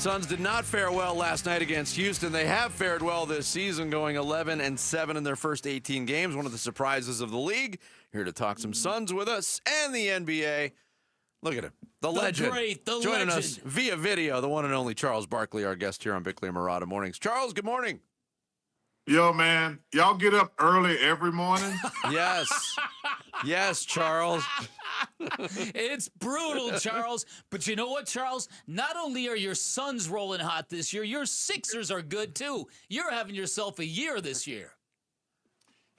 Suns did not fare well last night against Houston. They have fared well this season, going 11-7 in their first 18 games. One of the surprises of the league. Here to talk some Suns with us and the NBA. Look at him, the legend. Joining us via video, the one and only Charles Barkley, our guest here on Bickley Marotta Mornings. Charles, good morning. Yo, man, y'all get up early every morning? Yes. Yes, Charles. It's brutal, Charles. But you know what, Charles? Not only are your Suns rolling hot this year, your Sixers are good, too. You're having yourself a year this year.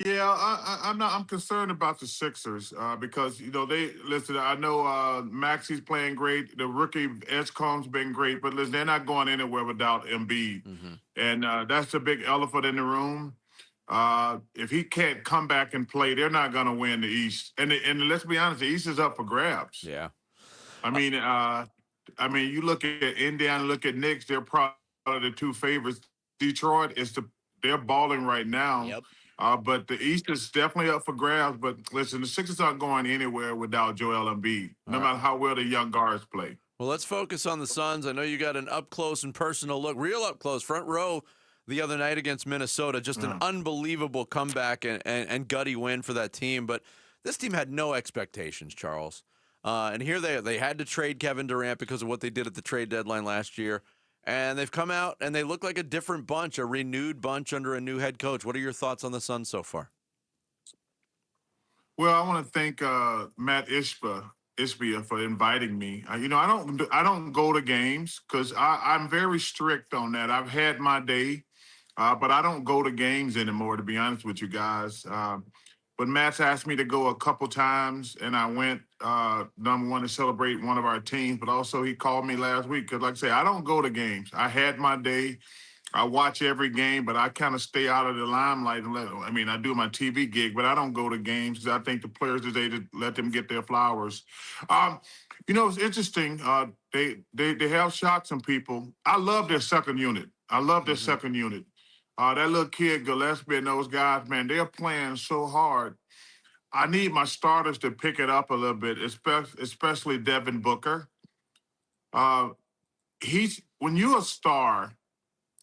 Yeah, I'm concerned about the Sixers because, you know, listen, I know Maxi's playing great. The rookie Edgecombe's been great, but listen, they're not going anywhere without Embiid. Mm-hmm. And that's the big elephant in the room. If he can't come back and play, they're not going to win the East. And let's be honest, the East is up for grabs. Yeah. I mean, you look at Indiana, look at Knicks, they're probably the two favorites. Detroit they're balling right now. Yep. But the East is definitely up for grabs. But listen, the Sixers aren't going anywhere without Joel Embiid, no matter how well the young guards play. Well, let's focus on the Suns. I know you got an up-close and personal look, real up-close, front row the other night against Minnesota. Just an unbelievable comeback and gutty win for that team. But this team had no expectations, Charles. And here they had to trade Kevin Durant because of what they did at the trade deadline last year. And they've come out, and they look like a different bunch, a renewed bunch under a new head coach. What are your thoughts on the Suns so far? Well, I want to thank Matt Ishbia for inviting me. You know, I don't go to games because I'm very strict on that. I've had my day, but I don't go to games anymore, to be honest with you guys. But Matt's asked me to go a couple times, and I went, number one, to celebrate one of our teams, but also he called me last week because, like I say, I don't go to games. I had my day. I watch every game, but I kind of stay out of the limelight. I do my TV gig, but I don't go to games because I think the players today, to let them get their flowers. You know, it's interesting. They have shocked some people. I love their second unit. Second unit. That little kid, Gillespie, and those guys, man, they're playing so hard. I need my starters to pick it up a little bit, especially Devin Booker. When you're a star,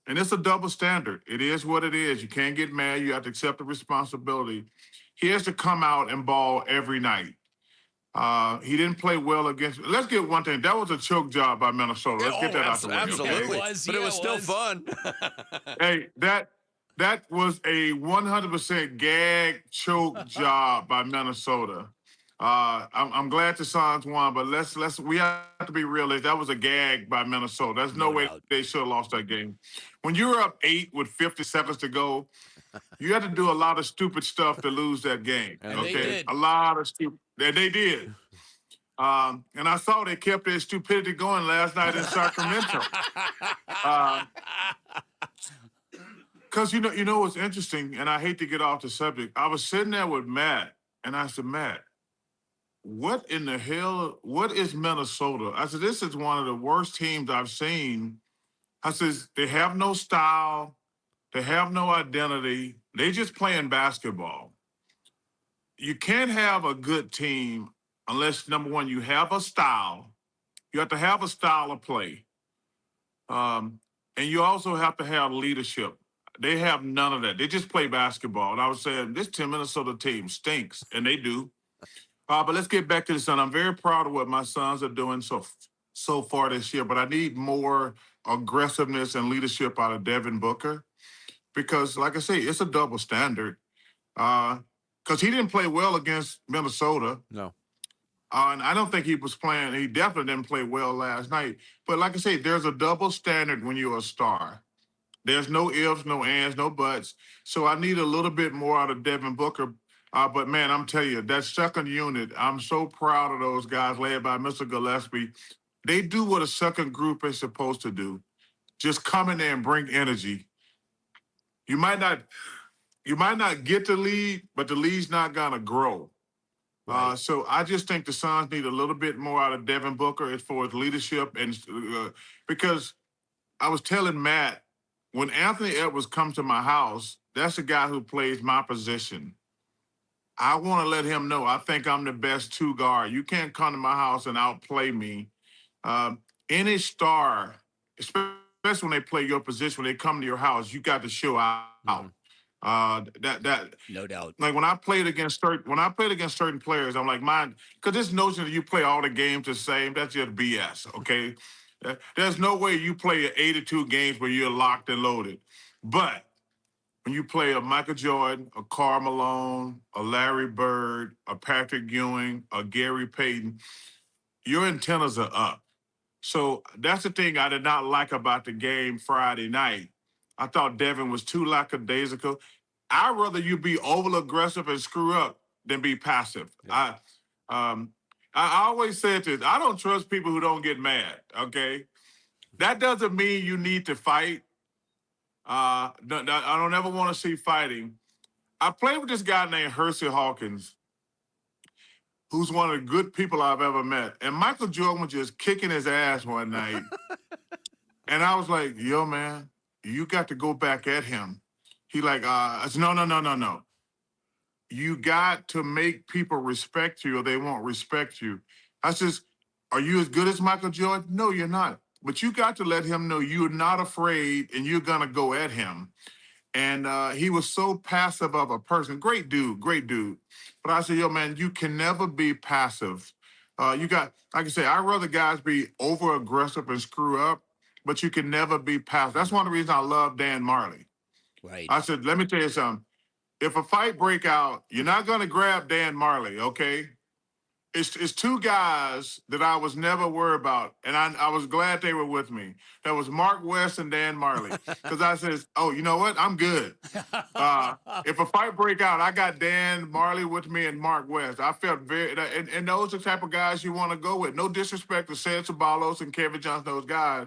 and it's a double standard. It is what it is. You can't get mad. You have to accept the responsibility. He has to come out and ball every night. He didn't play well against. Let's get one thing. That was a choke job by Minnesota. Let's get that out the way. Absolutely. Okay? But it was still fun. Hey, that was a 100% gag choke job by Minnesota. I'm glad the Suns won, but we have to be realistic. That was a gag by Minnesota. There's no way they should have lost that game. When you're up 8 with 50 seconds to go, you had to do a lot of stupid stuff to lose that game. And okay, they did. A lot of stupid. They did. And I saw they kept their stupidity going last night in Sacramento. Because you know what's interesting, and I hate to get off the subject. I was sitting there with Matt, and I said, Matt, what in the hell, what is Minnesota? I said, this is one of the worst teams I've seen. I said, they have no style. They have no identity. They just playing basketball. You can't have a good team unless, number one, you have a style. You have to have a style of play. And you also have to have leadership. They have none of that. They just play basketball. And I was saying, this Minnesota team stinks, and they do. But let's get back to the Suns. I'm very proud of what my Suns are doing so far this year, but I need more aggressiveness and leadership out of Devin Booker because, like I say, it's a double standard. Because he didn't play well against Minnesota. No. And I don't think he was playing. He definitely didn't play well last night. But like I say, there's a double standard when you're a star. There's no ifs, no ands, no buts. So I need a little bit more out of Devin Booker. But, man, I'm telling you, that second unit, I'm so proud of those guys led by Mr. Gillespie. They do what a second group is supposed to do. Just come in there and bring energy. You might not get the lead, but the lead's not going to grow. Right. So I just think the Suns need a little bit more out of Devin Booker as far as leadership. And because I was telling Matt, when Anthony Edwards comes to my house, that's the guy who plays my position. I want to let him know I think I'm the best two guard. You can't come to my house and outplay me. Any star especially when they play your position, when they come to your house, you got to show out. Mm-hmm. That No doubt. like when I played against certain players, I'm like, mine, because this notion that you play all the games the same, that's just BS. Okay, there's no way you play 82 games where you're locked and loaded. But when you play a Michael Jordan, a Karl Malone, a Larry Bird, a Patrick Ewing, a Gary Payton, your antennas are up. So that's the thing I did not like about the game Friday night. I thought Devin was too lackadaisical. I'd rather you be over aggressive and screw up than be passive. Yeah. I always said this. I don't trust people who don't get mad. Okay, that doesn't mean you need to fight. I don't ever want to see fighting. I played with this guy named Hersey Hawkins, who's one of the good people I've ever met. And Michael Jordan was just kicking his ass one night. And I was like, yo, man, you got to go back at him. He like, I said, no. You got to make people respect you or they won't respect you. I says, are you as good as Michael Jordan? No, you're not. But you got to let him know you're not afraid and you're going to go at him. And he was so passive of a person. Great dude. But I said, yo, man, you can never be passive. You got, like I say, I'd rather guys be over-aggressive and screw up, but you can never be passive. That's one of the reasons I love Dan Marley. Right. I said, let me tell you something. If a fight break out, you're not going to grab Dan Marley, okay? It's two guys that I was never worried about, and I was glad they were with me. That was Mark West and Dan Marley. Because I said, oh, you know what? I'm good. If a fight break out, I got Dan Marley with me and Mark West. I felt very, and those are the type of guys you want to go with. No disrespect to Ced Ceballos and Kevin Johnson, those guys.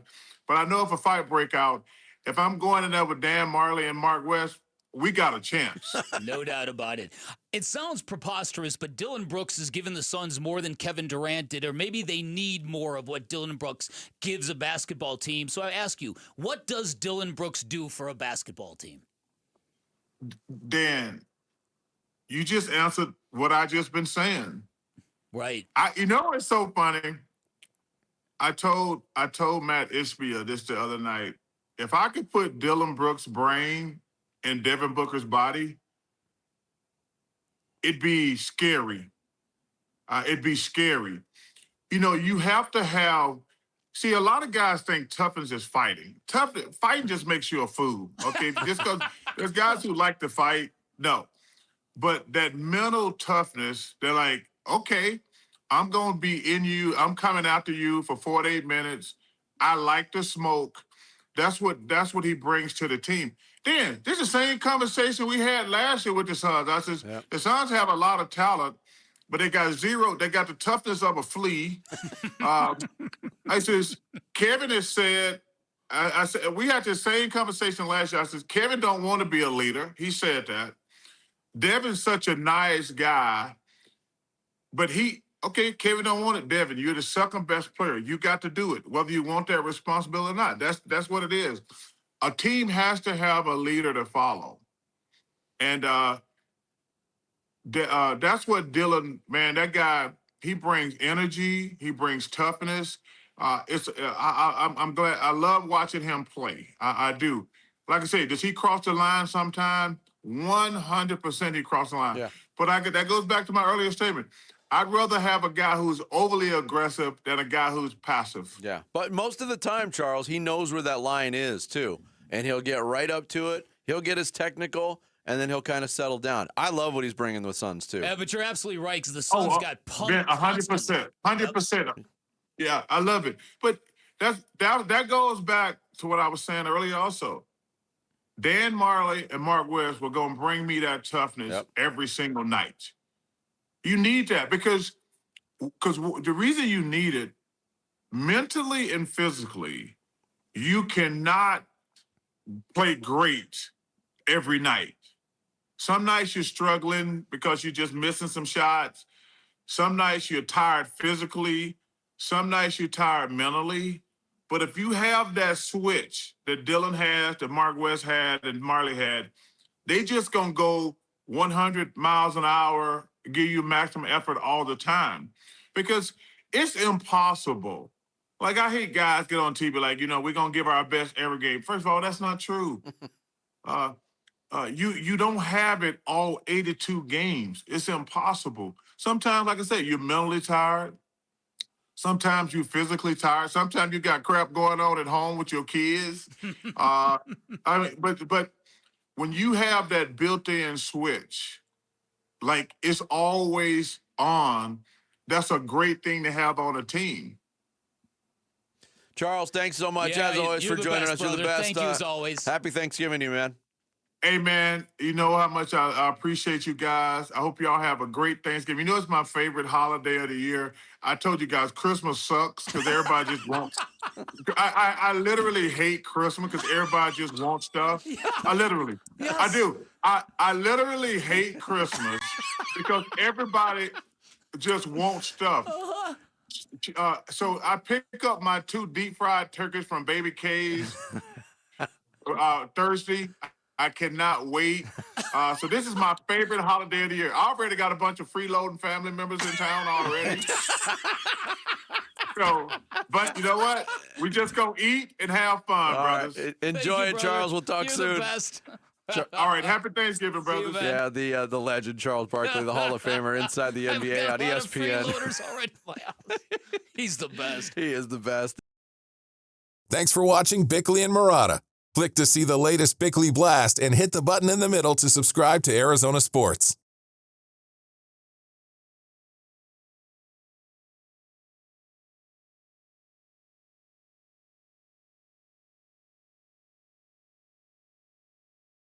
But I know if a fight break out, if I'm going in there with Dan Marley and Mark West, we got a chance. No doubt about it. It sounds preposterous, but Dillon Brooks has given the Suns more than Kevin Durant did, or maybe they need more of what Dillon Brooks gives a basketball team. So I ask you, what does Dillon Brooks do for a basketball team? Dan, you just answered what I just been saying. Right. You know what's so funny? I told Matt Ishbia this the other night. If I could put Dillon Brooks' brain in Devin Booker's body, it'd be scary. It'd be scary. You know, you have to have. See, a lot of guys think toughness is fighting. Fighting just makes you a fool. Okay, just because there's guys who like to fight. No, but that mental toughness, they're like, okay, I'm gonna be in you. I'm coming after you for 48 minutes. I like to smoke. That's what he brings to the team. Then this is the same conversation we had last year with the Suns. I said, yep. The Suns have a lot of talent, but they got zero. They got the toughness of a flea. I says, Kevin has said, I said, we had the same conversation last year. I said, Kevin don't want to be a leader. He said that. Devin's such a nice guy, but okay, Kevin don't want it. Devin, you're the second best player. You got to do it, whether you want that responsibility or not. That's what it is. A team has to have a leader to follow. And that's what Dillon, man, that guy, he brings energy. He brings toughness. I'm glad. I love watching him play. I do. Like I say, does he cross the line sometime? 100% he crossed the line. Yeah. But that goes back to my earlier statement. I'd rather have a guy who's overly aggressive than a guy who's passive. Yeah, but most of the time, Charles, he knows where that line is, too. And he'll get right up to it. He'll get his technical, and then he'll kind of settle down. I love what he's bringing with Suns, too. Yeah, but you're absolutely right, because the Suns got pumped. 100%. 100%. Yep. Yeah, I love it. But that goes back to what I was saying earlier also. Dan Marley and Mark West were going to bring me that toughness every single night. You need that because the reason you need it, mentally and physically, you cannot play great every night. Some nights you're struggling because you're just missing some shots. Some nights you're tired physically. Some nights you're tired mentally. But if you have that switch that Dillon has, that Mark West had, and Marley had, they just going to go 100 miles an hour, give you maximum effort all the time. Because it's impossible Like, I hate guys get on TV like, we're going to give our best every game. First of all, that's not true. You don't have it all 82 games. It's impossible. Sometimes, like I said, you're mentally tired. Sometimes you're physically tired. Sometimes you got crap going on at home with your kids. I mean, but when you have that built-in switch, like it's always on, that's a great thing to have on a team. Charles, thanks so much, as always, for joining us. You're the best. Thank you, as always. Happy Thanksgiving to you, man. Hey, man, you know how much I appreciate you guys. I hope y'all have a great Thanksgiving. You know, it's my favorite holiday of the year. I told you guys, Christmas sucks because everybody just wants. I literally hate Christmas because everybody just wants stuff. Yeah. I do. I literally hate Christmas because everybody just wants stuff. So I pick up my 2 deep fried turkeys from Baby K's Thursday. I cannot wait. So this is my favorite holiday of the year. I already got a bunch of freeloading family members in town already. So, but you know what? We just go eat and have fun, brothers. Right. Enjoy it, Charles. We'll talk soon. The best. All right. Happy Thanksgiving, brothers. Yeah, the legend Charles Barkley, the Hall of Famer inside the NBA on ESPN. Already in my house. He's the best. He is the best. Thanks for watching Bickley and Marotta. Click to see the latest Bickley Blast and hit the button in the middle to subscribe to Arizona Sports.